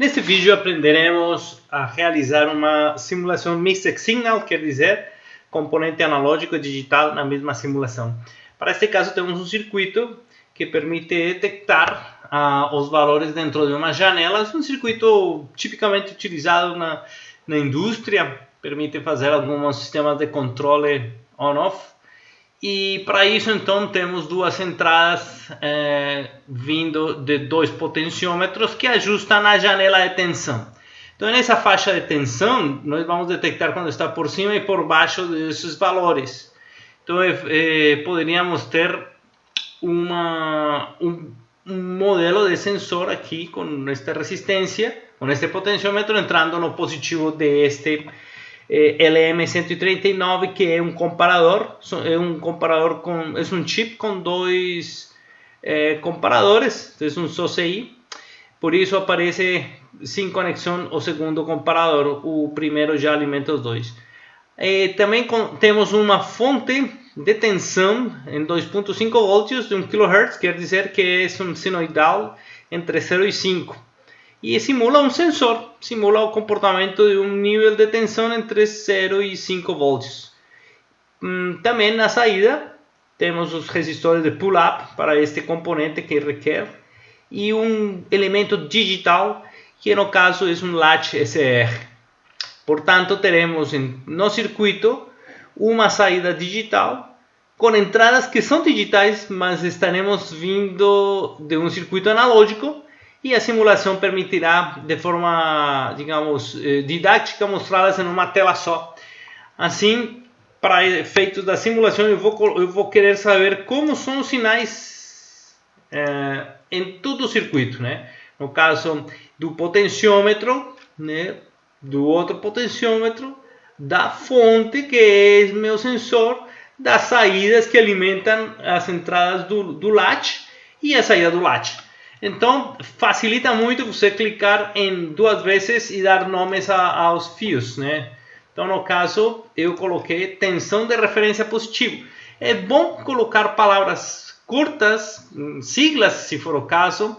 Neste vídeo aprenderemos a realizar uma simulação Mixed Signal, quer dizer, componente analógico e digital na mesma simulação. Para este caso temos um circuito que permite detectar os valores dentro de uma janela, um circuito tipicamente utilizado na indústria, permite fazer alguns sistemas de controle on-off. E para isso então temos duas entradas vindo de dois potenciômetros que ajustam a janela de tensão. Então nessa faixa de tensão nós vamos detectar quando está por cima e por baixo desses valores. Então poderíamos ter um modelo de sensor aqui com esta resistência, com este potenciômetro entrando no positivo deste LM139, que é um comparador, é um chip com dois comparadores, então é um SOCI, por isso aparece sem conexão o segundo comparador, o primeiro já alimenta os dois. Também temos uma fonte de tensão em 2.5 volts de 1 kHz, quer dizer que é um sinoidal entre 0 e 5. E simula um sensor, simula o comportamento de um nível de tensão entre 0 e 5 volts. Também na saída temos os resistores de pull-up para este componente que requer e um elemento digital que no caso é um latch SR. Portanto, teremos no circuito uma saída digital com entradas que são digitais, mas estaremos vindo de um circuito analógico. E a simulação permitirá, de forma, digamos, didática, mostrá-las em uma tela só. Assim, para efeitos da simulação, eu vou querer saber como são os sinais em todo o circuito, né? No caso do potenciômetro, né? Do outro potenciômetro, da fonte, que é meu sensor, das saídas que alimentam as entradas do latch e a saída do latch. Então, facilita muito você clicar em duas vezes e dar nomes aos fios, né? Então, no caso, eu coloquei tensão de referência positivo. É bom colocar palavras curtas, siglas, se for o caso,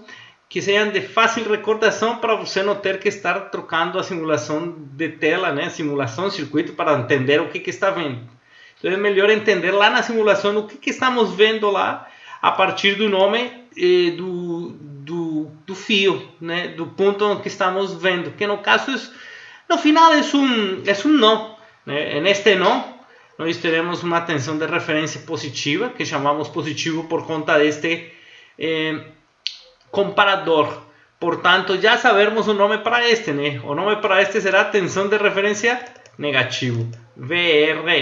que sejam de fácil recordação para você não ter que estar trocando a simulação de tela, né? Simulação, circuito, para entender o que está vendo. Então, é melhor entender lá na simulação o que estamos vendo lá a partir do nome do fio, né, do ponto que estamos vendo, que no caso no final é um nó, né? Neste nó nós teremos uma tensão de referência positiva, que chamamos positivo por conta deste comparador. Portanto, já sabemos o nome para este, né? O nome para este será tensão de referência negativo, VRFN,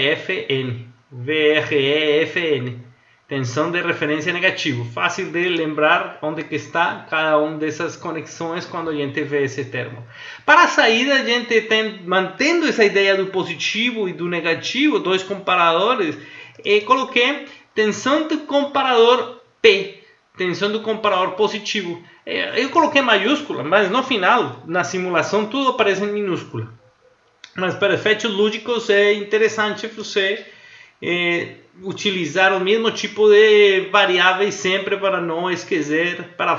tensão de referência negativo. Fácil de lembrar onde que está cada uma dessas conexões quando a gente vê esse termo. Para a saída, a gente mantendo essa ideia do positivo e do negativo, dois comparadores, coloquei tensão do comparador P, tensão do comparador positivo. Eu coloquei maiúscula, mas no final, na simulação, tudo aparece em minúscula. Mas para efeitos lúdicos é interessante você utilizar o mesmo tipo de variáveis sempre para não esquecer, para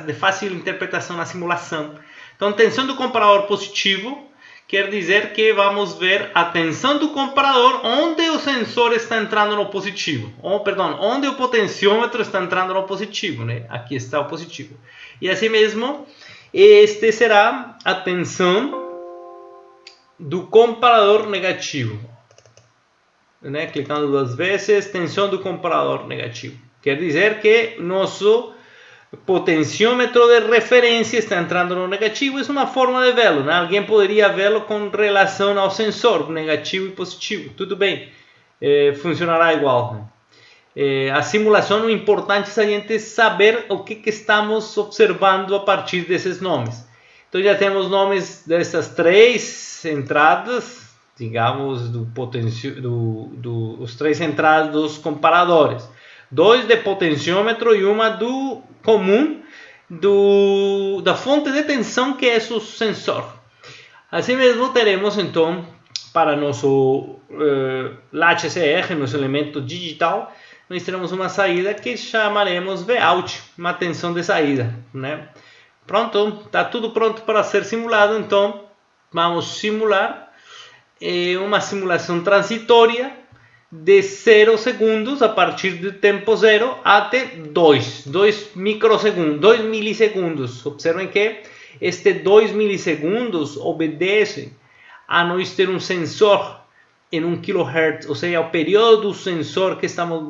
de fácil interpretação na simulação. Então, tensão do comparador positivo quer dizer que vamos ver a tensão do comparador onde o sensor está entrando no positivo, onde o potenciômetro está entrando no positivo, né? Aqui está o positivo. E assim mesmo, este será a tensão do comparador negativo, né? Clicando duas vezes, tensão do comparador negativo. Quer dizer que nosso potenciômetro de referência está entrando no negativo. É uma forma de vê-lo, né? Alguém poderia vê-lo com relação ao sensor, negativo e positivo. Tudo bem, funcionará igual, né? A simulação, o importante é a gente saber o que estamos observando a partir desses nomes. Então já temos nomes dessas três entradas, digamos, os três entradas dos comparadores, dois de potenciômetro e uma do comum da fonte de tensão, que é o sensor. Assim mesmo teremos então para nosso latch SR, nosso elemento digital, nós teremos uma saída que chamaremos Vout, uma tensão de saída, né? Pronto, está tudo pronto para ser simulado, então vamos simular uma simulação transitória de 0 segundos a partir do tempo 0 até 2 microsegundos, 2 milissegundos. Observem que este 2 milissegundos obedece a nós ter um sensor em 1 kHz, ou seja, o período do sensor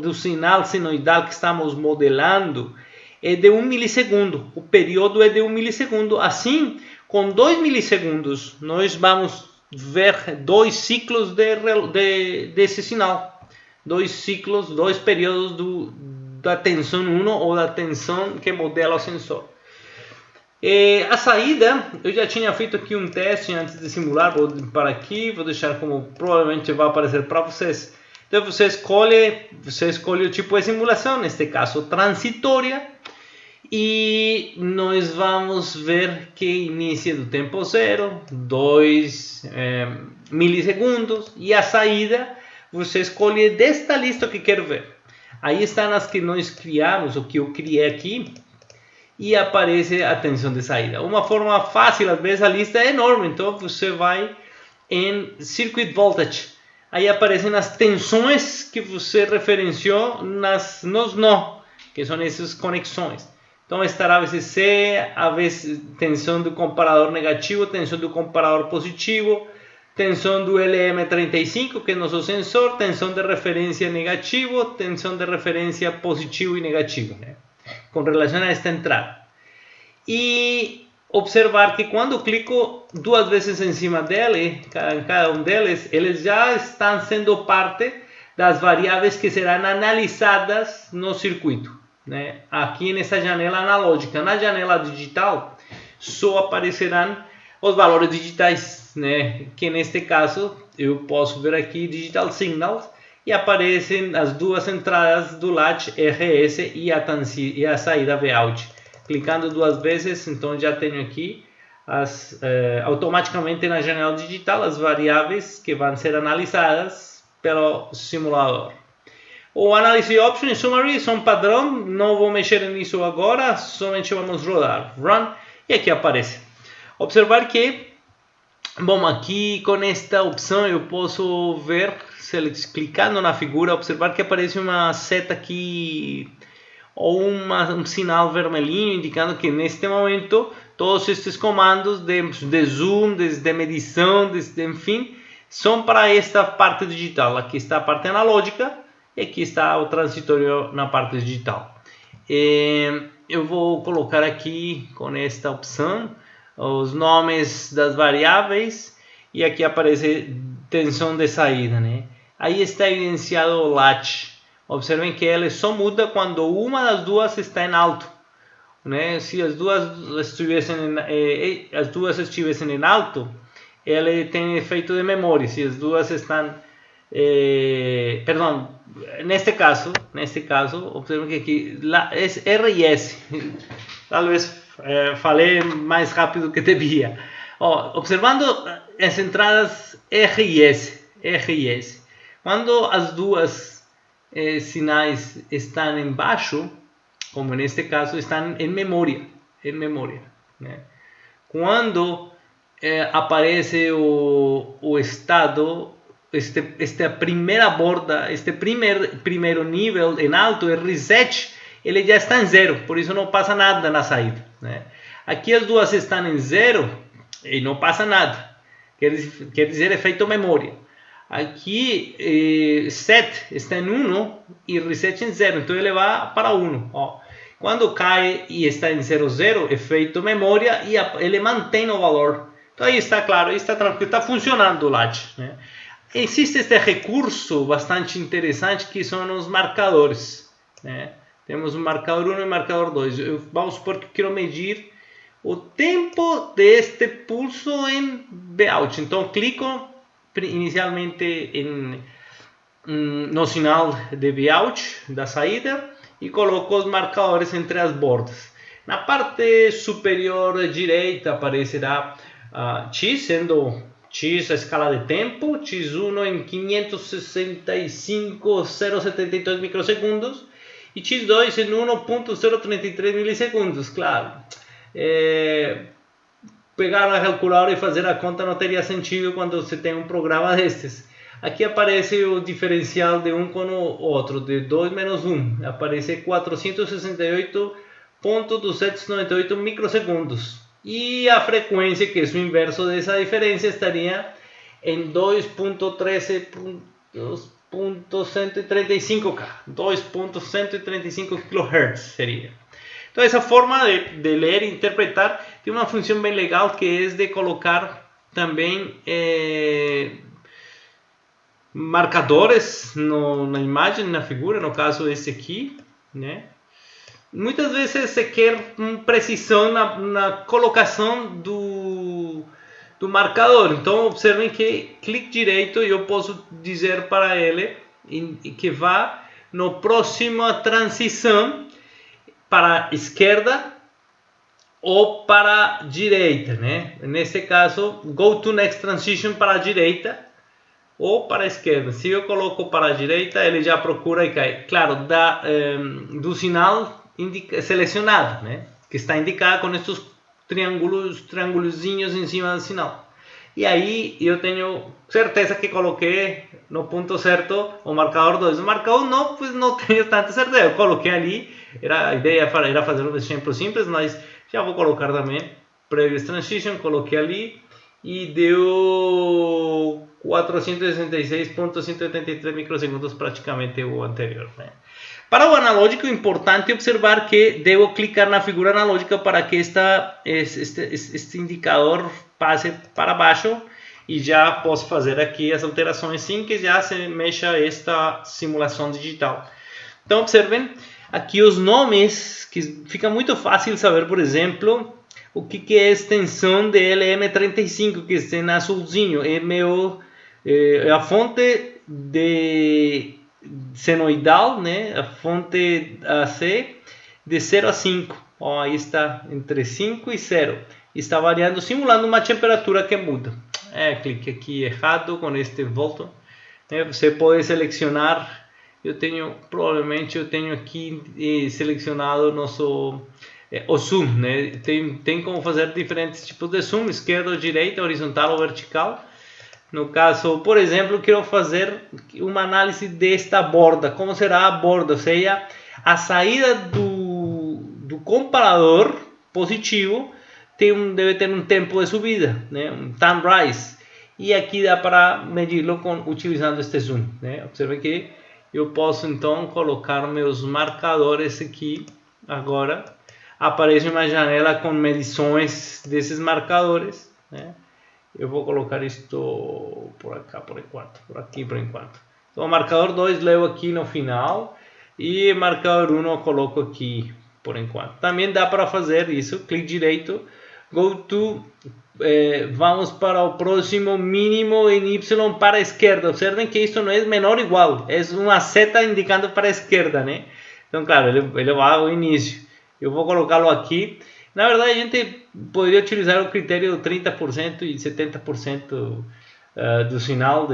do sinal senoidal que estamos modelando é de 1 milissegundo. O período é de 1 milissegundo. Assim, com 2 milissegundos, nós vamos ver 2 ciclos desse sinal. 2 ciclos, 2 períodos da tensão 1 ou da tensão que modela o sensor. A saída, eu já tinha feito aqui um teste antes de simular, vou para aqui, vou deixar como provavelmente vai aparecer para vocês. Então você escolhe o tipo de simulação, neste caso transitória, e nós vamos ver que inicia do tempo 0, 2 milissegundos, e a saída você escolhe desta lista que quer ver. Aí estão as que nós criamos, o que eu criei aqui, e aparece a tensão de saída. Uma forma fácil, às vezes a lista é enorme, então você vai em Circuit Voltage. Aí aparecem as tensões que você referenciou nos nó, que são essas conexões. Então estará VCC, a vez tensão do comparador negativo, tensão do comparador positivo, tensão do LM35, que é nosso sensor, tensão de referência negativo, tensão de referência positivo e negativo, né? Com relação a esta entrada. E observar que quando clico 2 vezes em cima dele, cada um deles, eles já estão sendo parte das variáveis que serão analisadas no circuito, né? Aqui nessa janela analógica. Na janela digital só aparecerão os valores digitais, né? Que neste caso eu posso ver aqui Digital Signals e aparecem as 2 entradas do latch RS e a saída Vout. Clicando 2 vezes, então já tenho aqui automaticamente na janela digital as variáveis que vão ser analisadas pelo simulador. O Analysis Option e Summary são padrão, não vou mexer nisso agora, somente vamos rodar Run e aqui aparece. Observar que, bom, aqui com esta opção eu posso ver, clicando na figura, observar que aparece uma seta aqui ou um sinal vermelhinho indicando que neste momento todos estes comandos de zoom, de medição, enfim, são para esta parte digital. Aqui está a parte analógica e aqui está o transitório na parte digital. Eu vou colocar aqui com esta opção os nomes das variáveis e aqui aparece tensão de saída, né? Aí está evidenciado o latch. Observem que ele só muda quando uma das duas está em alto, né? Se as duas estivessem em alto, ele tem efeito de memória. Se as duas estão, perdão, neste caso, observem que aqui é R e S. Talvez falei mais rápido que devia. Observando as entradas R e S, quando as duas sinais estão embaixo, como neste caso, estão em memória, né? Quando aparece o estado, esta primeira borda, este primeiro nível em alto, é reset, ele já está em 0, por isso não passa nada na saída, né? Aqui as duas estão em 0 e não passa nada, quer dizer efeito memória. Aqui set está em 1 e reset em 0, então ele vai para 1. Quando cai e está em 0, 0, efeito memória e ele mantém o valor. Então aí está claro, aí está tranquilo, está funcionando o latch, né? Existe este recurso bastante interessante que são os marcadores, né? Temos o marcador 1 e o marcador 2. Vamos supor que quero medir o tempo deste pulso em Vout. Então clico inicialmente no sinal de Vout da saída e coloco os marcadores entre as bordas. Na parte superior direita aparecerá X, sendo X a escala de tempo, X1 em 565,072 microsegundos e X2 em 1.033 milissegundos. Claro, pegar a calculadora e fazer a conta não teria sentido quando você tem um programa destes. Aqui aparece o diferencial de um com o outro, de 2 menos 1. Aparece 468.298 microsegundos. E a frequência, que é o inverso dessa diferença, estaria em 2.135K. 2.135 kHz seria. Então, essa forma de ler e interpretar tem uma função bem legal, que é de colocar também marcadores na imagem, na figura, no caso esse aqui, né? Muitas vezes você quer precisão na colocação do marcador. Então, observem que clique direito e eu posso dizer para ele que vá no próxima transição para a esquerda ou para a direita, né? Nesse caso, go to next transition para a direita ou para a esquerda. Se eu coloco para a direita, ele já procura e cai. Claro, do sinal selecionado, né? Que está indicado com estes triângulozinhos em cima do sinal. E aí eu tenho certeza que coloquei no ponto certo o marcador 2. O marcador não, pues não tenho tanta certeza. Eu coloquei ali, a ideia era fazer um exemplo simples, mas já vou colocar também previous transition, coloquei ali e deu 466.183 microsegundos, praticamente o anterior, né? Para o analógico, é importante observar que devo clicar na figura analógica para que este indicador passe para baixo e já posso fazer aqui as alterações sem que já se mexa esta simulação digital. Então, observem aqui os nomes, que fica muito fácil saber, por exemplo, o que é a extensão de LM35, que está em azulzinho. É a fonte de senoidal, né? A fonte AC de 0 a 5. Ó, aí está entre 5 e 0. Está variando, simulando uma temperatura que muda. Clique aqui errado com este volto. Você pode selecionar. Provavelmente eu tenho aqui selecionado o zoom, né? Tem como fazer diferentes tipos de zoom, esquerda, direita, horizontal ou vertical. No caso, por exemplo, quero fazer uma análise desta borda. Como será a borda? Ou seja, a saída do comparador positivo deve ter um tempo de subida, né? Um time rise. E aqui dá para medir-lo utilizando este zoom, né? Observe que eu posso então colocar meus marcadores aqui. Agora aparece uma janela com medições desses marcadores, né? Eu vou colocar isto por cá, por aqui por enquanto. Então, o marcador 2 levo aqui no final e marcador 1 eu coloco aqui por enquanto. Também dá para fazer isso, clique direito, go to, vamos para o próximo mínimo em Y para a esquerda. Observem que isto não é menor ou igual, é uma seta indicando para a esquerda, né? Então, claro, ele vai ao início. Eu vou colocá-lo aqui. Na verdade, a gente poderia utilizar o critério de 30% e 70% do sinal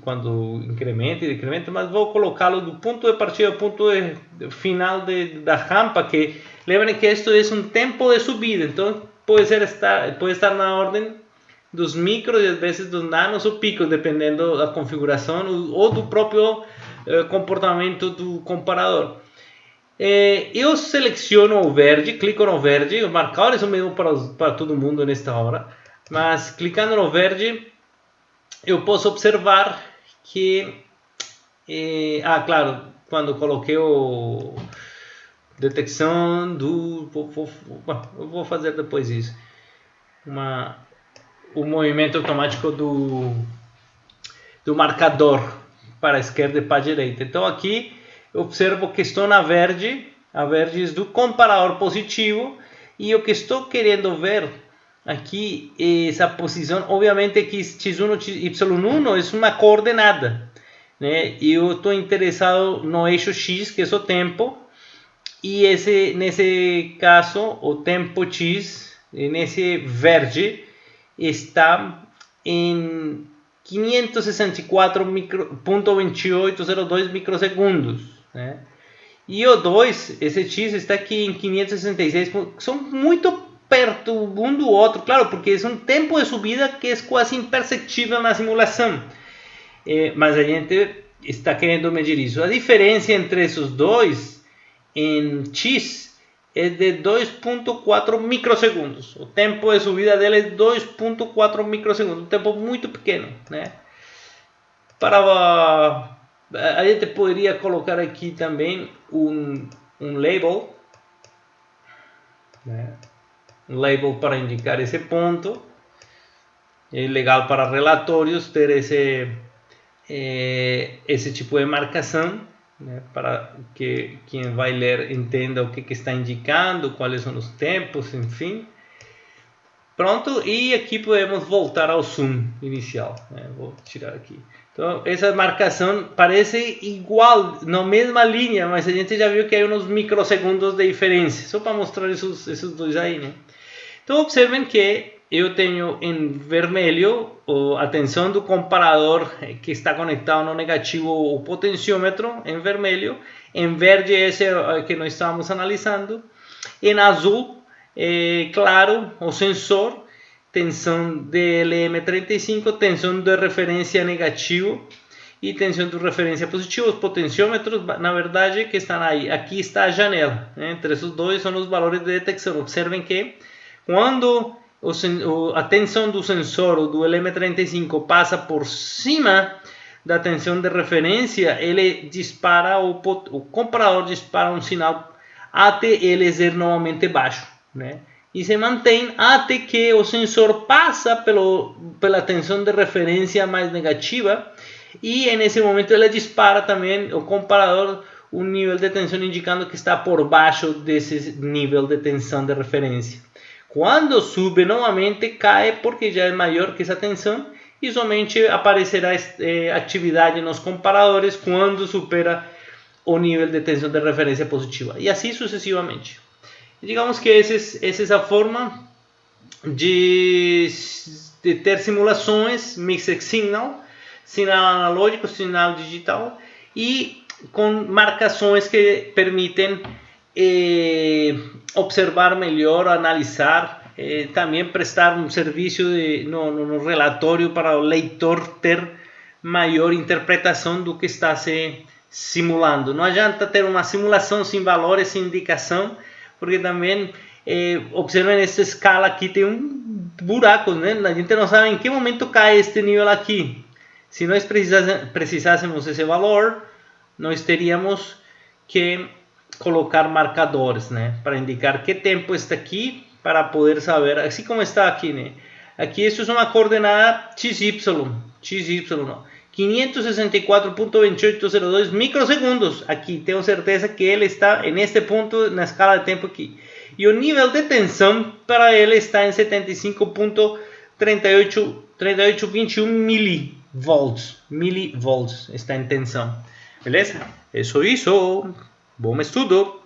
quando incrementa e decrementa, mas vou colocá-lo do ponto de partida ao ponto final da rampa, que lembrem que isto é um tempo de subida, então pode estar na ordem dos micros e às vezes dos nanos ou picos, dependendo da configuração ou do próprio comportamento do comparador. Eu seleciono o verde, clico no verde, os marcadores são mesmo para todo mundo nesta hora, mas clicando no verde eu posso observar que, claro, quando coloquei o detecção do, eu vou fazer depois isso, o movimento automático do marcador para a esquerda e para a direita. Então aqui eu observo que estou na verde, a verde é do comparador positivo, e o que estou querendo ver aqui é essa posição. Obviamente que x1 e y1 é uma coordenada, né? E eu estou interessado no eixo x, que é o tempo, e nesse caso o tempo x, nesse verde, está em 564.2802 microsegundos, né? E o 2, esse x está aqui em 566, são muito perto um do outro, claro, porque é um tempo de subida que é quase imperceptível na simulação. Mas a gente está querendo medir isso. A diferença entre esses dois em X é de 2.4 microsegundos. O tempo de subida dele é 2.4 microsegundos, um tempo muito pequeno, né? A gente poderia colocar aqui também um label, né? Um label para indicar esse ponto. É legal para relatórios ter esse tipo de marcação, né, para que quem vai ler entenda o que está indicando, quais são os tempos, enfim. Pronto, e aqui podemos voltar ao zoom inicial, né? Vou tirar aqui. Então, essa marcação parece igual, na mesma linha, mas a gente já viu que há uns microsegundos de diferença. Só para mostrar esses dois aí, né? Então, observem que eu tenho em vermelho a tensão do comparador que está conectado no negativo, o potenciômetro em vermelho. Em verde, esse que nós estamos analisando. Em azul, claro, o sensor, tensão de LM35, tensão de referência negativo e tensão de referência positivo. Os potenciômetros, na verdade, que estão aí. Aqui está a janela, né? Entre esses dois são os valores de detecção. Observem que quando a tensão do sensor, do LM35, passa por cima da tensão de referência, ele dispara, o comparador dispara um sinal até ele ser novamente baixo, né? E se mantém até que o sensor passa pela tensão de referência mais negativa, e nesse momento ele dispara também o comparador um nível de tensão indicando que está por baixo desse nível de tensão de referência. Quando sube novamente, cai porque já é maior que essa tensão e somente aparecerá atividade nos comparadores quando supera o nível de tensão de referência positiva. E assim sucessivamente. Digamos que essa é a forma de ter simulações mixed signal, sinal analógico, sinal digital, e com marcações que permitem observar melhor, analisar, também prestar um serviço no relatório para o leitor ter maior interpretação do que está se simulando. Não adianta ter uma simulação sem valores, sem indicação, porque também, observem essa escala aqui, tem um buraco, né? A gente não sabe em que momento cai este nível aqui. Se nós precisássemos esse valor, nós teríamos que colocar marcadores, né, para indicar que tempo está aqui, para poder saber, assim como está aqui, né? Aqui isso é uma coordenada XY, 564.2802 microsegundos. Aqui tenho certeza que ele está neste ponto na escala de tempo aqui. E o nível de tensão para ele está em 75.3821 milivolts está em tensão. Beleza? Isso. Bom estudo!